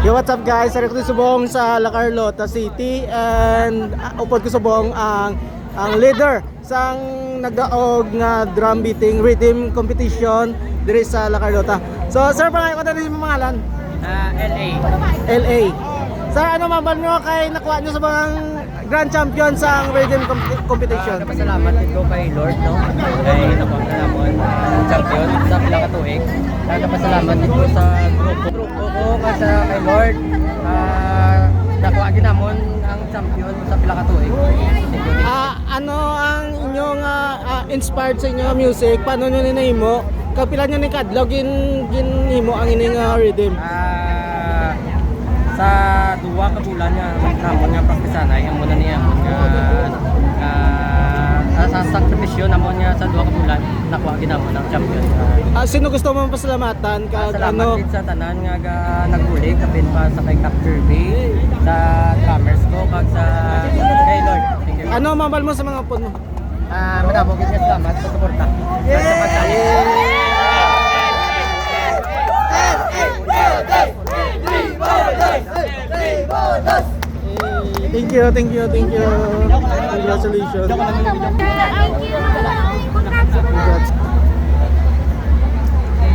Yo, what's up guys? Sari ko subong sa La Carlota City and upod ko subong ang leader sang nagdaog nga drum beating rhythm competition diri sa La Carlota. So sir, pangay ko na rin yung pangalan? LA. LA. Sir, ano maban nyo kay nakuha nyo sa mga grand champion sa rhythm competition? Pasalamat dito kay Lord, no? Kay nakuha na namon champion sa pila ka tuig. Pasalamat dito sa grupo ko kasi kay Lord. Nakuha din namon ang champion sa pila ka tuig. Ano ang inyong inspired sa inyong music? Paano nyo ninahimo? Kapila nyo ni kadlaw ginhimo ang inyong rhythm? Sa duwa ka bulan niya namon nga praktisanay ang muna niya sa sakripisyo namon niya sa duwa ka bulan nakuha gid namon ang champion. Sino gusto mo pasalamatan? Salamat din sa tanan nga nagbulig kapin pa sa kay Cap Kirby, sa drummers ko kag sa kay Lord. Thank you. Ano mabal mo sa mga pod mo? Madamo gid salamat sa suporta. Thank you. Congratulations. Congrats.